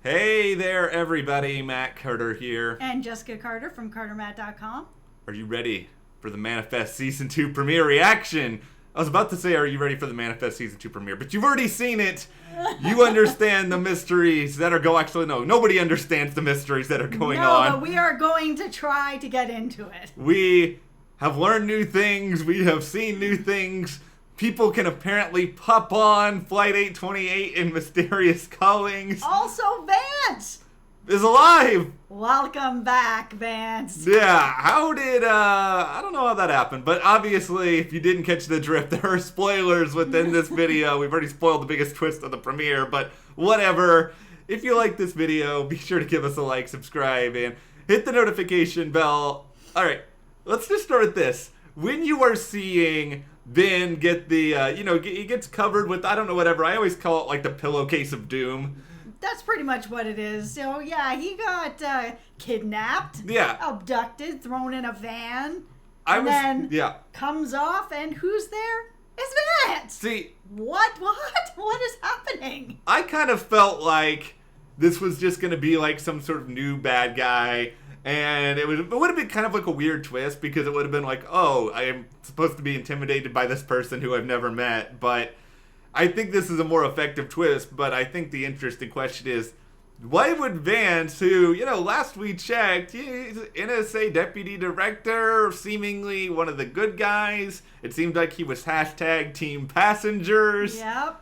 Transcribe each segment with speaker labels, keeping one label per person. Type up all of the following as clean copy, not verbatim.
Speaker 1: Hey there, everybody. Matt Carter here.
Speaker 2: And Jessica Carter from CARTERMATT.com.
Speaker 1: Are you ready for the Manifest Season 2 premiere reaction? I was about to say, are you ready for the Manifest Season 2 premiere? But you've already seen it. You understand the mysteries that are going... Actually, no. Nobody understands the mysteries that are going on.
Speaker 2: No, but we are going to try to get into it.
Speaker 1: We have learned new things. We have seen new things. People can apparently pop on Flight 828 in mysterious callings.
Speaker 2: Also, Vance
Speaker 1: is alive.
Speaker 2: Welcome back, Vance.
Speaker 1: Yeah, how did, I don't know how that happened, but obviously, if you didn't catch the drift, there are spoilers within this video. We've already spoiled the biggest twist of the premiere, but whatever. If you like this video, be sure to give us a like, subscribe, and hit the notification bell. Alright, let's just start with this. When you are seeing Ben get the, he gets covered with, I don't know, whatever. I always call it like the pillowcase of doom.
Speaker 2: That's pretty much what it is. So, yeah, he got kidnapped, abducted, thrown in a van, then comes off, and who's there? It's Vance!
Speaker 1: See...
Speaker 2: What? What is happening?
Speaker 1: I kind of felt like this was just going to be like some sort of new bad guy. And it would have been kind of like a weird twist because it would have been like, oh, I am supposed to be intimidated by this person who I've never met. But I think this is a more effective twist. But I think the interesting question is, why would Vance, who, last we checked, he's NSA deputy director, seemingly one of the good guys. It seemed like he was hashtag team passengers.
Speaker 2: Yep.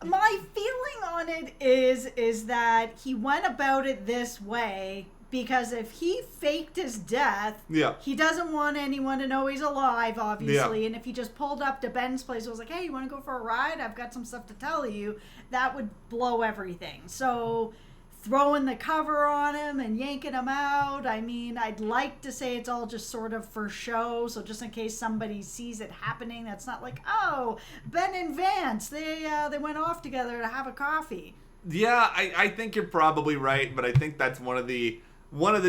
Speaker 2: My feeling on it is that he went about it this way because if he faked his death, he doesn't want anyone to know he's alive, obviously. Yeah. And if he just pulled up to Ben's place and was like, hey, you want to go for a ride? I've got some stuff to tell you. That would blow everything. So throwing the cover on him and yanking him out, I mean, I'd like to say it's all just sort of for show. So just in case somebody sees it happening, that's not like, oh, Ben and Vance, they went off together to have a coffee.
Speaker 1: Yeah, I think you're probably right, but I think that's one of the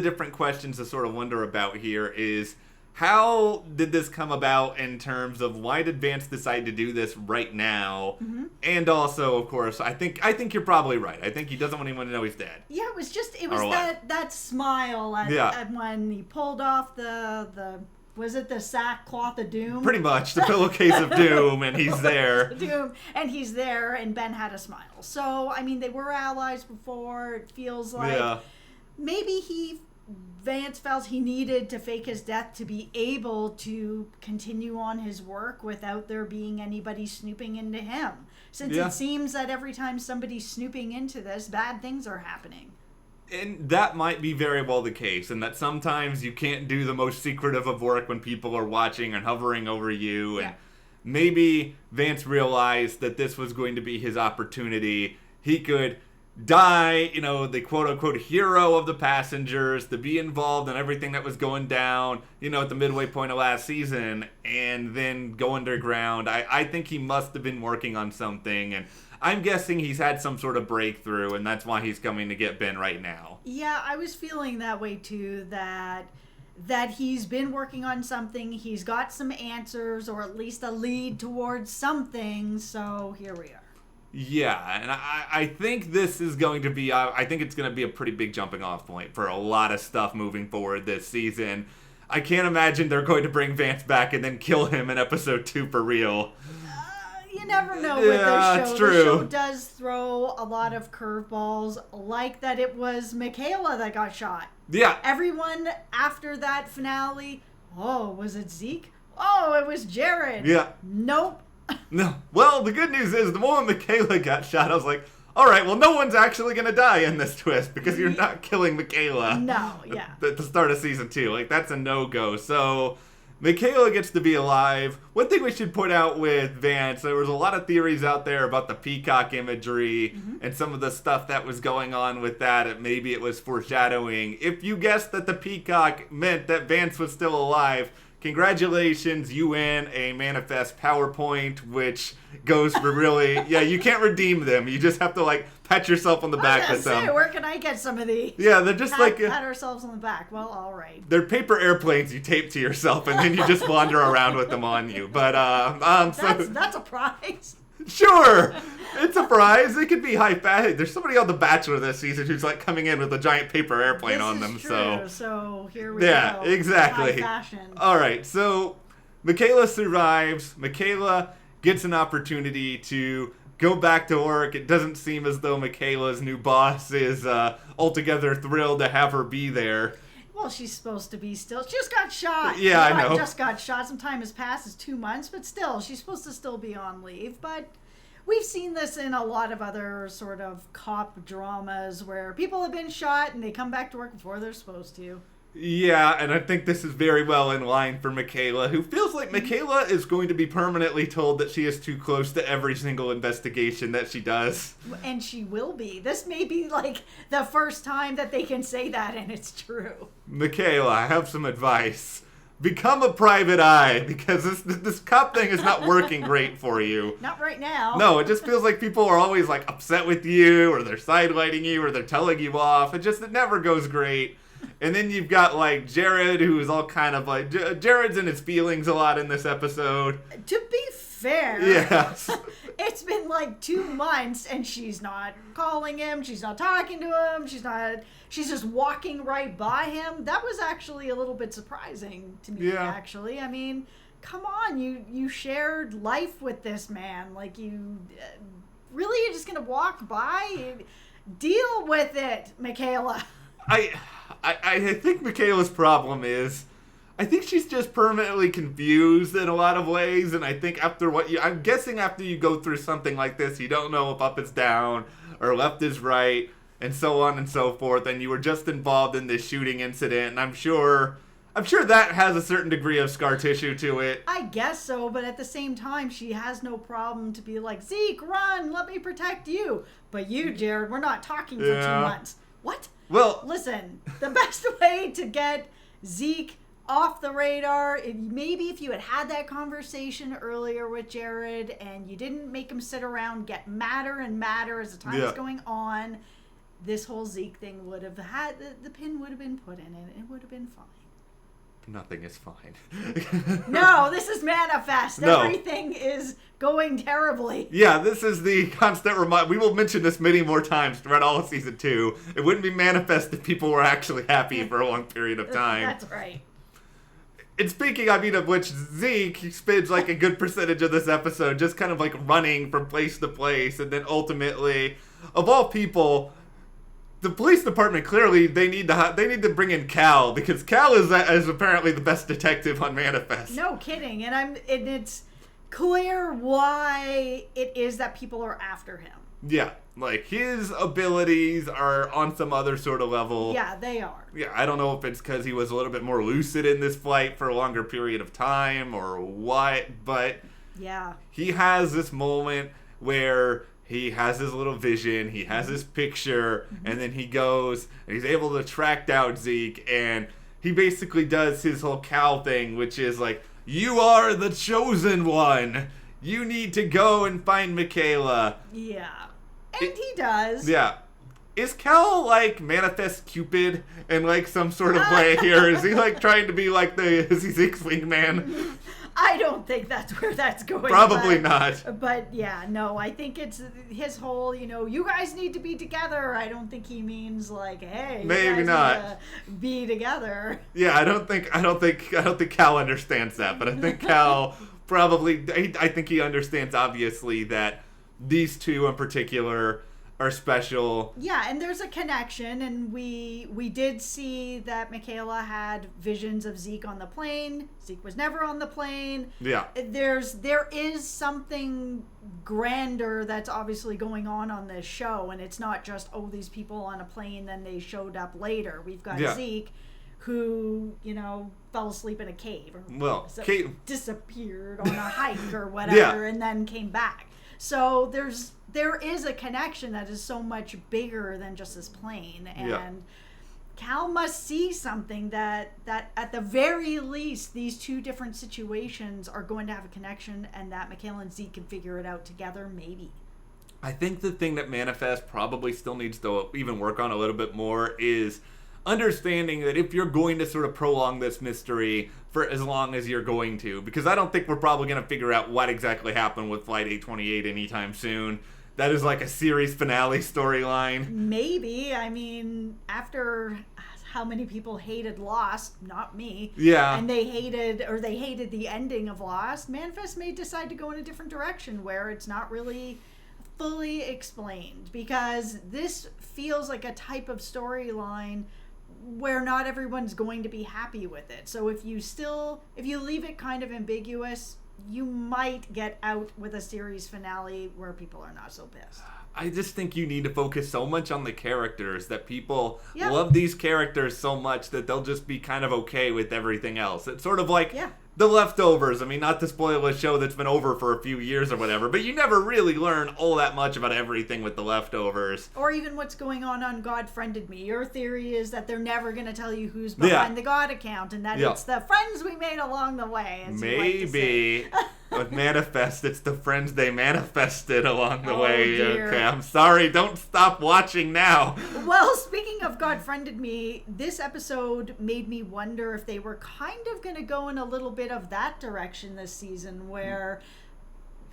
Speaker 1: different questions to sort of wonder about here is, how did this come about in terms of why did Vance decide to do this right now? Mm-hmm. And also, of course, I think you're probably right. I think he doesn't want anyone to know he's dead.
Speaker 2: Yeah, it was that smile at when he pulled off the was it the sackcloth of doom?
Speaker 1: Pretty much, the pillowcase of doom, and he's there.
Speaker 2: Doom, and he's there, and Ben had a smile. So, I mean, they were allies before. It feels like maybe Vance felt he needed to fake his death to be able to continue on his work without there being anybody snooping into him. Since it seems that every time somebody's snooping into this, bad things are happening.
Speaker 1: And that might be very well the case, and that sometimes you can't do the most secretive of work when people are watching and hovering over you. And maybe Vance realized that this was going to be his opportunity. He could die, the quote-unquote hero of the passengers, to be involved in everything that was going down, at the midway point of last season, and then go underground. I think he must have been working on something, and I'm guessing he's had some sort of breakthrough, and that's why he's coming to get Ben right now.
Speaker 2: Yeah, I was feeling that way too, that he's been working on something, he's got some answers, or at least a lead towards something, so here we are.
Speaker 1: Yeah, and I think this is going to be, I think it's going to be a pretty big jumping off point for a lot of stuff moving forward this season. I can't imagine they're going to bring Vance back and then kill him in episode 2 for real.
Speaker 2: You never know with this show. It's true. The show does throw a lot of curveballs, like that it was Michaela that got shot.
Speaker 1: Yeah.
Speaker 2: Everyone after that finale, oh, was it Zeke? Oh, it was Jared.
Speaker 1: Yeah.
Speaker 2: Nope.
Speaker 1: No. Well, the good news is the moment Michaela got shot, I was like, all right, well, no one's actually going to die in this twist because you're not killing Michaela.
Speaker 2: No, yeah.
Speaker 1: At the start of season 2. Like, that's a no-go. So, Michaela gets to be alive. One thing we should point out with Vance, there was a lot of theories out there about the peacock imagery and some of the stuff that was going on with that. Maybe it was foreshadowing. If you guessed that the peacock meant that Vance was still alive, congratulations, you win a Manifest PowerPoint, which goes for really, you can't redeem them. You just have to, pat yourself on the back with them.
Speaker 2: Where can I get some of these?
Speaker 1: Yeah, they're just
Speaker 2: pat ourselves on the back. Well, all right.
Speaker 1: They're paper airplanes you tape to yourself, and then you just wander around with them on you. But,
Speaker 2: that's a prize.
Speaker 1: Sure. It's a prize. It could be high fashion. There's somebody on The Bachelor this season who's like coming in with a giant paper airplane on them.
Speaker 2: True. So here we
Speaker 1: go.
Speaker 2: Yeah,
Speaker 1: exactly.
Speaker 2: High fashion.
Speaker 1: All right. So Michaela survives. Michaela gets an opportunity to go back to work. It doesn't seem as though Michaela's new boss is altogether thrilled to have her be there.
Speaker 2: Well, she's supposed to be still. She just got shot.
Speaker 1: Yeah, I know.
Speaker 2: Just got shot. Some time has passed. It's 2 months, but still, she's supposed to still be on leave. But we've seen this in a lot of other sort of cop dramas where people have been shot and they come back to work before they're supposed to.
Speaker 1: Yeah, and I think this is very well in line for Michaela, who feels like Michaela is going to be permanently told that she is too close to every single investigation that she does.
Speaker 2: And she will be. This may be like the first time that they can say that, and it's true.
Speaker 1: Michaela, I have some advice. Become a private eye, because this cop thing is not working great for you.
Speaker 2: Not right now.
Speaker 1: No, it just feels like people are always like upset with you, or they're sidelighting you, or they're telling you off. It never goes great. And then you've got, like, Jared, who is all kind of like... Jared's in his feelings a lot in this episode.
Speaker 2: To be fair...
Speaker 1: Yes.
Speaker 2: It's been, like, 2 months, and she's not calling him. She's not talking to him. She's just walking right by him. That was actually a little bit surprising to me, actually. I mean, come on. You shared life with this man. Like, you... really, you're just going to walk by? Deal with it, Michaela.
Speaker 1: I think Michaela's problem is, I think she's just permanently confused in a lot of ways, and I think I'm guessing after you go through something like this, you don't know if up is down or left is right, and so on and so forth, and you were just involved in this shooting incident, and I'm sure that has a certain degree of scar tissue to it.
Speaker 2: I guess so, but at the same time, she has no problem to be like, Zeke, run, let me protect you. But you, Jared, we're not talking for 2 months. What?
Speaker 1: Well,
Speaker 2: listen, the best way to get Zeke off the radar, maybe if you had that conversation earlier with Jared and you didn't make him sit around, get madder and madder as the time is going on, this whole Zeke thing would have had, the pin would have been put in it. It would have been fine.
Speaker 1: Nothing is fine.
Speaker 2: No, this is manifest. No. Everything is going terribly.
Speaker 1: Yeah, this is the constant reminder. We will mention this many more times throughout all of season 2. It wouldn't be manifest if people were actually happy for a long period of time.
Speaker 2: That's right.
Speaker 1: And speaking, of which, Zeke spends like a good percentage of this episode just kind of like running from place to place, and then ultimately, of all people, the police department clearly they need to bring in Cal, because Cal is apparently the best detective on Manifest.
Speaker 2: No kidding, and it's clear why it is that people are after him.
Speaker 1: Yeah, like his abilities are on some other sort of level.
Speaker 2: Yeah, they are.
Speaker 1: Yeah, I don't know if it's because he was a little bit more lucid in this flight for a longer period of time or what, but
Speaker 2: yeah,
Speaker 1: he has this moment where he has his little vision, he has his picture, and then he goes and he's able to track down Zeke, and he basically does his whole Cal thing, which is like, you are the chosen one. You need to go and find Michaela.
Speaker 2: Yeah. And he does.
Speaker 1: Yeah. Is Cal like Manifest Cupid in like some sort of way here? Is he like trying to be like is he Zeke's wingman?
Speaker 2: I don't think that's where that's going.
Speaker 1: Probably not.
Speaker 2: But yeah, no, I think it's his whole, you guys need to be together. I don't think he means like, hey,
Speaker 1: maybe
Speaker 2: you guys
Speaker 1: not
Speaker 2: need to be together.
Speaker 1: Yeah, I don't think Cal understands that, but I think Cal probably, I think he understands obviously that these two in particular are special.
Speaker 2: Yeah, and there's a connection, and we did see that Michaela had visions of Zeke on the plane. Zeke was never on the plane.
Speaker 1: Yeah.
Speaker 2: There is something grander that's obviously going on this show, and it's not just, these people on a plane, then they showed up later. We've got Zeke, who, fell asleep in a cave, or disappeared on a hike or whatever, and then came back. So there is a connection that is so much bigger than just this plane, and Cal must see something that at the very least these two different situations are going to have a connection, and that Michaela and Zeke can figure it out together, maybe.
Speaker 1: I think the thing that Manifest probably still needs to even work on a little bit more is, understanding that if you're going to sort of prolong this mystery for as long as you're going to, because I don't think we're probably going to figure out what exactly happened with Flight 828 anytime soon. That is like a series finale storyline.
Speaker 2: Maybe. I mean, after how many people hated Lost, not me.
Speaker 1: Yeah.
Speaker 2: And they hated the ending of Lost, Manifest may decide to go in a different direction where it's not really fully explained, because this feels like a type of storyline where not everyone's going to be happy with it. So if you leave it kind of ambiguous, you might get out with a series finale where people are not so pissed.
Speaker 1: I just think you need to focus so much on the characters that people love these characters so much that they'll just be kind of okay with everything else. It's sort of like The Leftovers. I mean, not to spoil a show that's been over for a few years or whatever, but you never really learn all that much about everything with The Leftovers.
Speaker 2: Or even what's going on God Friended Me. Your theory is that they're never going to tell you who's behind the God account, and that it's the friends we made along the way, as
Speaker 1: maybe.
Speaker 2: You like to say.
Speaker 1: With Manifest, it's the friends they manifested along the way.
Speaker 2: Dear.
Speaker 1: Okay, I'm sorry. Don't stop watching now.
Speaker 2: Well, speaking of God Friended Me, this episode made me wonder if they were kind of going to go in a little bit of that direction this season, where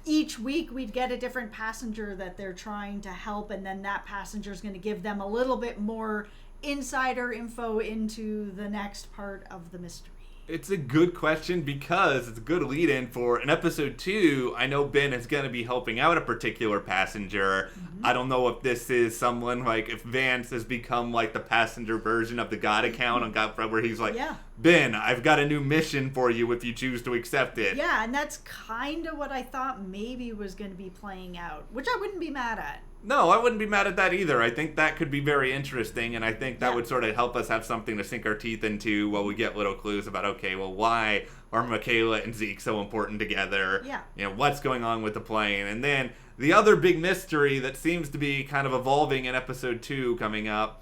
Speaker 2: each week we'd get a different passenger that they're trying to help, and then that passenger is going to give them a little bit more insider info into the next part of the mystery.
Speaker 1: It's a good question because it's a good lead-in for an episode 2. I know Ben is going to be helping out a particular passenger. Mm-hmm. I don't know if this is someone like if Vance has become like the passenger version of the God account on God, where he's like, Ben, I've got a new mission for you if you choose to accept it.
Speaker 2: Yeah, and that's kind of what I thought maybe was going to be playing out, which I wouldn't be mad at.
Speaker 1: No, I wouldn't be mad at that either. I think that could be very interesting, and I think that would sort of help us have something to sink our teeth into while we get little clues about, okay, well, why are Michaela and Zeke so important together?
Speaker 2: Yeah.
Speaker 1: You know, what's going on with the plane? And then the other big mystery that seems to be kind of evolving in episode 2 coming up.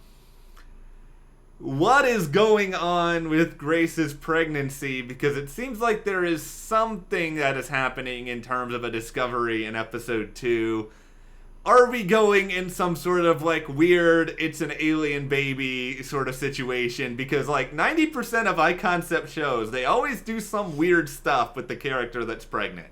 Speaker 1: What is going on with Grace's pregnancy? Because it seems like there is something that is happening in terms of a discovery in episode 2. Are we going in some sort of like weird, it's an alien baby sort of situation? Because like 90% of iConcept shows, they always do some weird stuff with the character that's pregnant.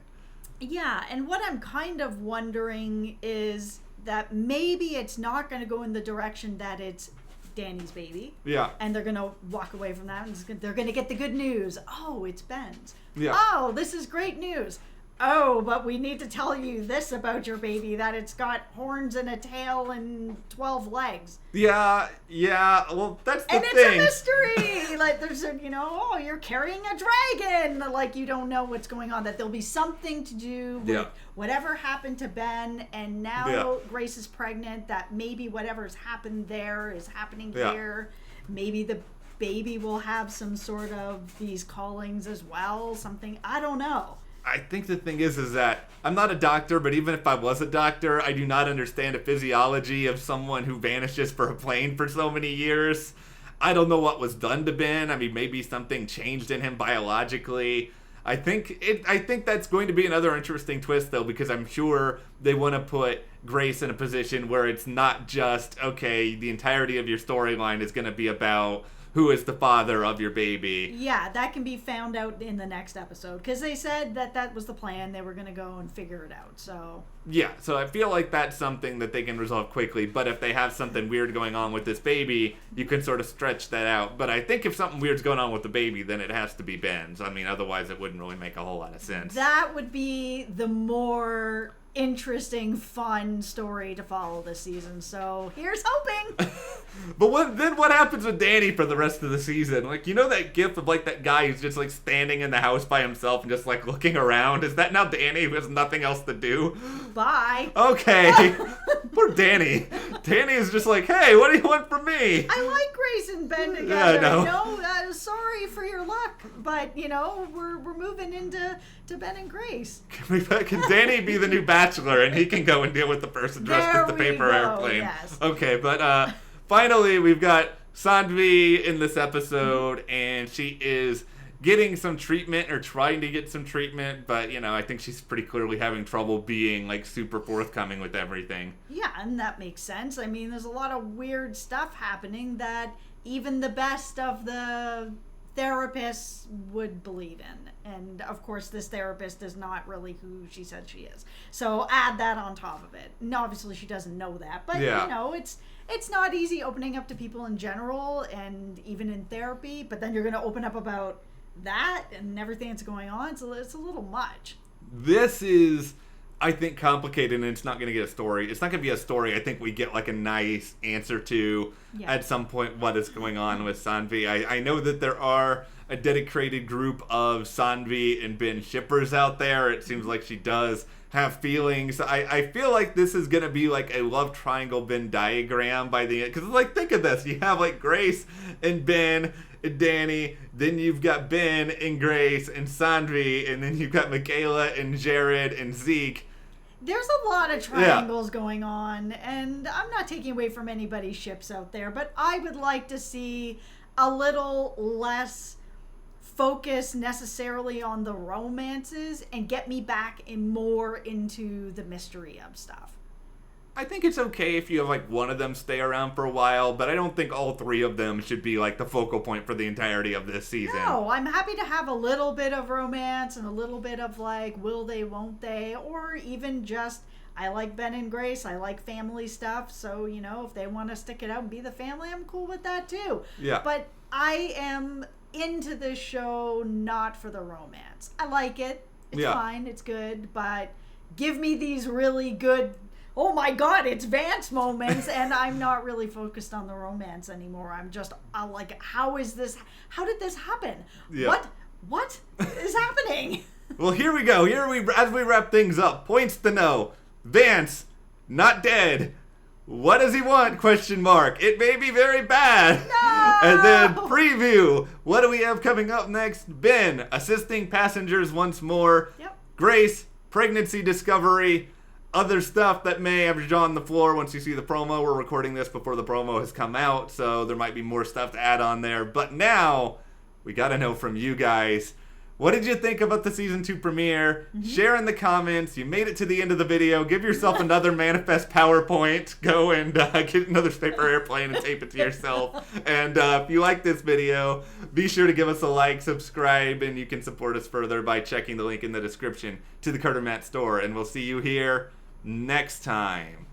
Speaker 2: Yeah, and what I'm kind of wondering is that maybe it's not going to go in the direction that it's Danny's baby.
Speaker 1: Yeah.
Speaker 2: And they're going to walk away from that, and they're going to get the good news. Oh, it's Ben's.
Speaker 1: Yeah.
Speaker 2: Oh, this is great news. Oh, but we need to tell you this about your baby, that it's got horns and a tail and 12 legs.
Speaker 1: Yeah, well, that's the thing.
Speaker 2: And it's a mystery! Like, there's a, oh, you're carrying a dragon! Like, you don't know what's going on. That there'll be something to do with whatever happened to Ben, and now Grace is pregnant, that maybe whatever's happened there is happening here. Maybe the baby will have some sort of these callings as well, something, I don't know.
Speaker 1: I think the thing is that I'm not a doctor, but even if I was a doctor, I do not understand the physiology of someone who vanishes for a plane for so many years. I don't know what was done to Ben. I mean, maybe something changed in him biologically. I think that's going to be another interesting twist, though, because I'm sure they want to put Grace in a position where it's not just, okay, the entirety of your storyline is going to be about who is the father of your baby.
Speaker 2: Yeah, that can be found out in the next episode, because they said that was the plan. They were going to go and figure it out, so...
Speaker 1: Yeah, so I feel like that's something that they can resolve quickly, but if they have something weird going on with this baby, you can sort of stretch that out. But I think if something weird's going on with the baby, then it has to be Ben's. I mean, otherwise it wouldn't really make a whole lot of sense.
Speaker 2: That would be the more interesting, fun story to follow this season, so here's hoping.
Speaker 1: But what happens with Danny for the rest of the season? Like, you know that gif of like that guy who's just like standing in the house by himself and just like looking around? Is that now Danny who has nothing else to do?
Speaker 2: Bye.
Speaker 1: Okay. Poor Danny. Danny is just like, hey, what do you want from me?
Speaker 2: I like Grace and Ben together.
Speaker 1: Yeah, I know.
Speaker 2: Sorry for your luck, but we're moving into Ben and Grace.
Speaker 1: Can Danny be the new bachelor and he can go and deal with the person dressed as the paper airplane?
Speaker 2: Yes.
Speaker 1: Okay, but finally we've got Sandvi in this episode, and she is getting some treatment or trying to get some treatment, but, you know, I think she's pretty clearly having trouble being, like, super forthcoming with everything.
Speaker 2: Yeah, and that makes sense. I mean, there's a lot of weird stuff happening that even the best of the therapists would believe in. And, of course, this therapist is not really who she said she is. So add that on top of it. And obviously she doesn't know that, but, you know, it's not easy opening up to people in general and even in therapy, but then you're going to open up about that and everything that's going on. It's a little much.
Speaker 1: This is, I think, complicated, and it's not going to get a story. It's not going to be a story I think we get like a nice answer to at some point what is going on with Sanvi. I know that there are a dedicated group of Sanvi and Ben shippers out there. It seems like she does have feelings. I feel like this is going to be like a love triangle Venn diagram by the end. Because, like, think of this. You have, like, Grace and Ben and Danny. Then you've got Ben and Grace and Sanvi. And then you've got Michaela and Jared and Zeke.
Speaker 2: There's a lot of triangles going on. And I'm not taking away from anybody's ships out there. But I would like to see a little less focus necessarily on the romances and get me back more into the mystery of stuff.
Speaker 1: I think it's okay if you have like one of them stay around for a while, but I don't think all three of them should be like the focal point for the entirety of this season.
Speaker 2: No, I'm happy to have a little bit of romance and a little bit of like will they, won't they, or even just I like Ben and Grace, I like family stuff, so you know, if they want to stick it out and be the family, I'm cool with that too.
Speaker 1: Yeah.
Speaker 2: But I am into this show not for the romance. I like it. It's fine. It's good. But give me these really good, oh my God, it's Vance moments. And I'm not really focused on the romance anymore. I'm like, how did this happen?
Speaker 1: Yeah.
Speaker 2: What is happening?
Speaker 1: Well, here we go. As we wrap things up, points to know. Vance, not dead. What does he want? Question mark. It may be very bad.
Speaker 2: No!
Speaker 1: And then preview. What do we have coming up next? Ben, assisting passengers once more.
Speaker 2: Yep.
Speaker 1: Grace, pregnancy discovery. Other stuff that may have on the floor once you see the promo. We're recording this before the promo has come out, so there might be more stuff to add on there. But now, we got to know from you guys. What did you think about the Season 2 premiere? Mm-hmm. Share in the comments. You made it to the end of the video. Give yourself another manifest PowerPoint. Go and get another paper airplane and tape it to yourself. And if you like this video, be sure to give us a like, subscribe, and you can support us further by checking the link in the description to the CARTERMATT store. And we'll see you here next time.